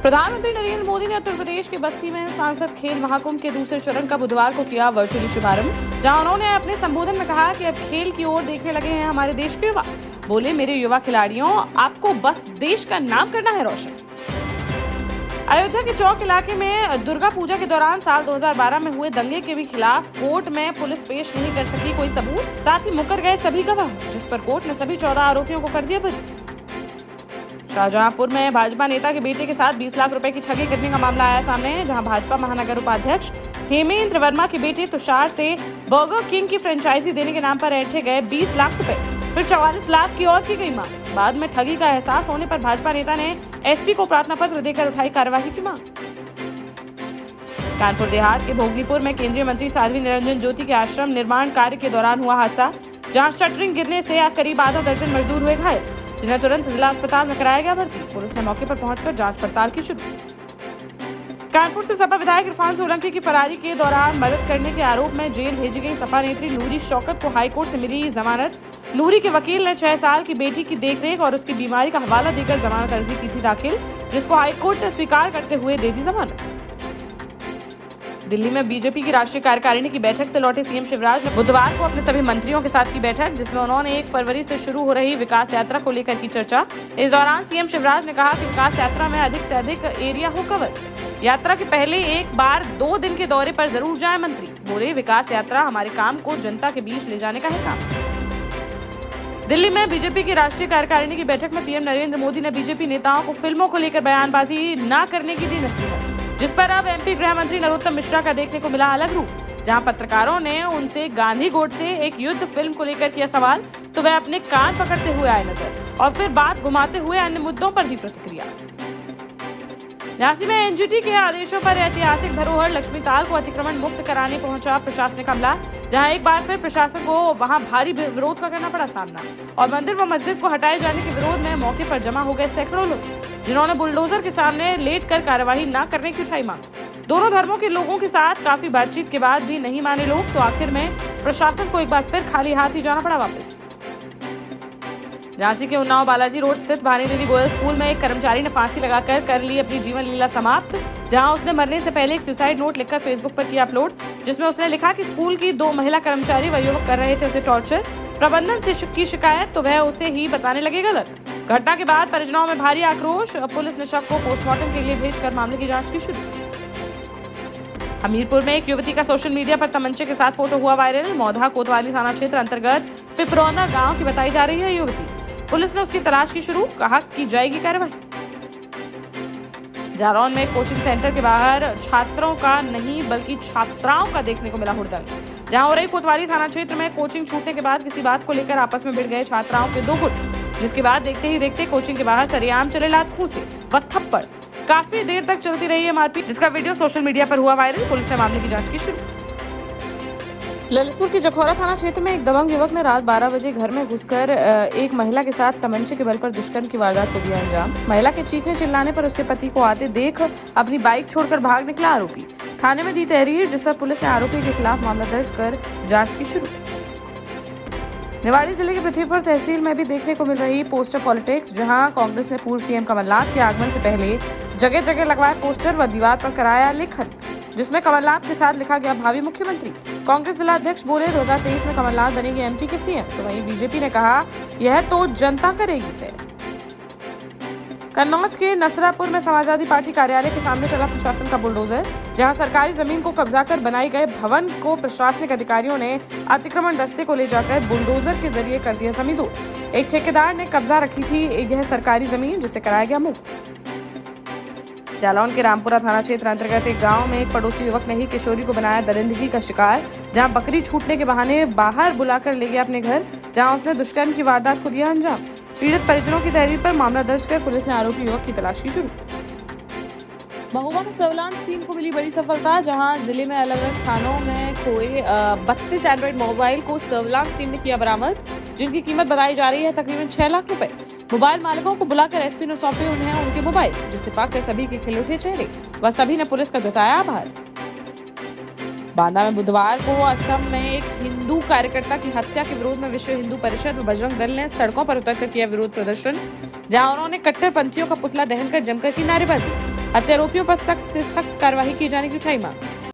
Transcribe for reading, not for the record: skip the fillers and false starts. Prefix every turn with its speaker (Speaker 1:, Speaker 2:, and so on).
Speaker 1: प्रधानमंत्री नरेंद्र मोदी ने उत्तर प्रदेश के बस्ती में सांसद खेल महाकुंभ के दूसरे चरण का बुधवार को किया वर्चुअली शुभारंभ, जहां उन्होंने अपने संबोधन में कहा कि अब खेल की ओर देखने लगे हैं हमारे देश के युवा। बोले, मेरे युवा खिलाड़ियों, आपको बस देश का नाम करना है रोशन। अयोध्या के चौक इलाके में दुर्गा पूजा के दौरान साल 2012 में हुए दंगे के भी खिलाफ कोर्ट में पुलिस पेश नहीं कर सकी कोई सबूत, साथ ही मुकर गए सभी गवाह, जिस पर कोर्ट ने सभी 14 आरोपियों को कर दिया बरी। शाहजहांपुर में भाजपा नेता के बेटे के साथ 20 लाख रुपए की ठगी करने का मामला आया सामने, जहां भाजपा महानगर उपाध्यक्ष हेमेंद्र वर्मा के बेटे तुषार से बर्गर किंग की फ्रेंचाइजी देने के नाम पर ऐंठे गए 20 लाख रुपए, फिर 44 लाख की और की गई मांग। बाद में ठगी का एहसास होने पर भाजपा नेता ने एसपी को प्रार्थना पत्र देकर उठाई कार्यवाही की मांग। कानपुर देहात के भोगलीपुर में केंद्रीय मंत्री साध्वी निरंजन ज्योति के आश्रम निर्माण कार्य के दौरान हुआ हादसा, जहां शटरिंग गिरने से करीब आधा दर्जन मजदूर हुए घायल, जिन्हें तुरंत जिला अस्पताल में कराया गया भर्ती। पुलिस ने मौके पर पहुंचकर जांच पड़ताल की शुरू। कानपुर से सपा विधायक इरफान सोलंकी की फरारी के दौरान मदद करने के आरोप में जेल भेजी गई सपा नेत्री नूरी शौकत को हाईकोर्ट से मिली जमानत। नूरी के वकील ने 6 साल की बेटी की देखरेख और उसकी बीमारी का हवाला देकर जमानत अर्जी की थी दाखिल, जिसको हाईकोर्ट ने स्वीकार करते हुए दे दी जमानत। दिल्ली में बीजेपी की राष्ट्रीय कार्यकारिणी की बैठक से लौटे सीएम शिवराज ने बुधवार को अपने सभी मंत्रियों के साथ की बैठक, जिसमें उन्होंने 1 फरवरी से शुरू हो रही विकास यात्रा को लेकर की चर्चा। इस दौरान सीएम शिवराज ने कहा कि विकास यात्रा में अधिक से अधिक एरिया हो कवर। यात्रा के पहले एक बार 2 दिन के दौरे पर जरूर जाए मंत्री। बोले, विकास यात्रा हमारे काम को जनता के बीच ले जाने का है काम। दिल्ली में बीजेपी की राष्ट्रीय कार्यकारिणी की बैठक में पीएम नरेंद्र मोदी ने बीजेपी नेताओं को फिल्मों को लेकर बयानबाजी न करने की दी नसीहत, जिस पर अब एमपी गृह मंत्री नरोत्तम मिश्रा का देखने को मिला अलग रूप। जहां पत्रकारों ने उनसे गांधी गोड से एक युद्ध फिल्म को लेकर किया सवाल, तो वह अपने कान पकड़ते हुए आए नजर और फिर बात घुमाते हुए अन्य मुद्दों पर दी प्रतिक्रिया। झांसी में एनजीटी के आदेशों पर ऐतिहासिक धरोहर लक्ष्मी ताल को अतिक्रमण मुक्त कराने पहुंचा प्रशासनिक अमला, जहां एक बार फिर प्रशासन को वहां भारी विरोध का करना पड़ा सामना और मंदिर व मस्जिद को हटाए जाने के विरोध में मौके पर जमा हो गए सैकड़ों लोग, जिन्होंने बुलडोजर के सामने लेटकर कार्यवाही न करने की उठाई मांग। दोनों धर्मों के लोगों के साथ काफी बातचीत के बाद भी नहीं माने लोग, तो आखिर में प्रशासन को एक बार फिर खाली हाथ ही जाना पड़ा वापस। झांसी के उन्नाव बालाजी रोड स्थित भानी देवी गोयल स्कूल में एक कर्मचारी ने फांसी लगाकर कर ली अपनी जीवन लीला समाप्त, जहां उसने मरने से पहले एक सुसाइड नोट लिखकर फेसबुक पर किया अपलोड, जिसमें उसने लिखा कि स्कूल की 2 महिला कर्मचारी व युवक कर रहे थे उसे टॉर्चर, प्रबंधन से की शिकायत तो वह उसे ही बताने लगे गलत। घटना के बाद परिजनों में भारी आक्रोश, पुलिस ने शव को पोस्टमार्टम के लिए भेजकर मामले की जांच की शुरू। हमीरपुर में एक युवती का सोशल मीडिया पर तमंचे के साथ फोटो हुआ वायरल। मौधा कोतवाली थाना क्षेत्र अंतर्गत पिपरौना गांव की बताई जा रही है युवती। पुलिस ने उसकी तलाश की शुरू, कहा की जाएगी कार्रवाई। जालौन में कोचिंग सेंटर के बाहर छात्रों का नहीं बल्कि छात्राओं का देखने को मिला हुड़दंग, जहां औरई कोतवाली थाना क्षेत्र में कोचिंग छूटने के बाद किसी बात को लेकर आपस में भिड़ गए छात्राओं के 2 गुट, जिसके बाद देखते ही देखते कोचिंग के बाहर सरेआम चले लात-घूंसे व थप्पड़। काफी देर तक चलती रही है मारपीट, जिसका वीडियो सोशल मीडिया पर हुआ वायरल। पुलिस ने मामले की जांच की शुरू। ललितपुर की जखौरा थाना क्षेत्र में एक दबंग युवक ने रात 12 बजे घर में घुसकर एक महिला के साथ तमंचे के बल पर दुष्कर्म की वारदात को दिया अंजाम। महिला के चीखने चिल्लाने पर उसके पति को आते देख अपनी बाइक छोड़कर भाग निकला आरोपी। थाने में दी तहरीर, जिस पर पुलिस ने आरोपी के खिलाफ मामला दर्ज कर जांच की शुरू। निवाड़ी जिले के पृथ्वीपुर तहसील में भी देखने को मिल रही पोस्टर पॉलिटिक्स, जहां कांग्रेस ने पूर्व सीएम कमलनाथ के आगमन से पहले जगह जगह लगवाए पोस्टर व दीवार पर कराया लेखन, जिसमें कमलनाथ के साथ लिखा गया भावी मुख्यमंत्री। कांग्रेस जिला अध्यक्ष बोले, 2023 में कमलनाथ बनेंगे एमपी के सीएम, तो वहीं बीजेपी ने कहा यह तो जनता करेगी तय। कन्नौज के नसरापुर में समाजवादी पार्टी कार्यालय के सामने चला प्रशासन का बुलडोजर, जहां सरकारी जमीन को कब्जा कर बनाए गए भवन को प्रशासनिक अधिकारियों ने अतिक्रमण दस्ते को ले जाकर बुलडोजर के जरिए कर दिया जमींदोज। एक ठेकेदार ने कब्जा रखी थी यह सरकारी जमीन, जिसे कराया गया मुक्त। जालौन के रामपुरा थाना क्षेत्र अंतर्गत एक गांव में एक पड़ोसी युवक ने ही किशोरी को बनाया दरिंदगी का शिकार, जहां बकरी छूटने के बहाने बाहर बुलाकर ले गया अपने घर, जहां उसने दुष्कर्म की वारदात को दिया अंजाम। पीड़ित परिजनों की तहरीर पर मामला दर्ज कर पुलिस ने आरोपी युवक की तलाश की शुरू। महुआ में सर्विलांस टीम को मिली बड़ी सफलता, जहां जिले में अलग अलग थानों में खोए 32 एंड्रॉइड मोबाइल को सर्विलांस टीम ने किया बरामद, जिनकी कीमत बताई जा रही है तकरीबन 6 लाख रुपए। मोबाइल मालिकों को बुलाकर एसपी ने सौंपे उन्हें उनके मोबाइल, जिसे पाकर सभी के खिले उठे चेहरे व सभी ने पुलिस का जताया आभार। बांदा में बुधवार को असम में एक हिंदू कार्यकर्ता की हत्या के विरोध में विश्व हिंदू परिषद व बजरंग दल ने सड़कों पर उतरकर किया विरोध प्रदर्शन, जहां उन्होंने कट्टरपंथियों का पुतला दहन कर जमकर की नारेबाजी। हत्या आरोपियों पर सख्त से सख्त कार्रवाई किए जाने की उठाई मांग।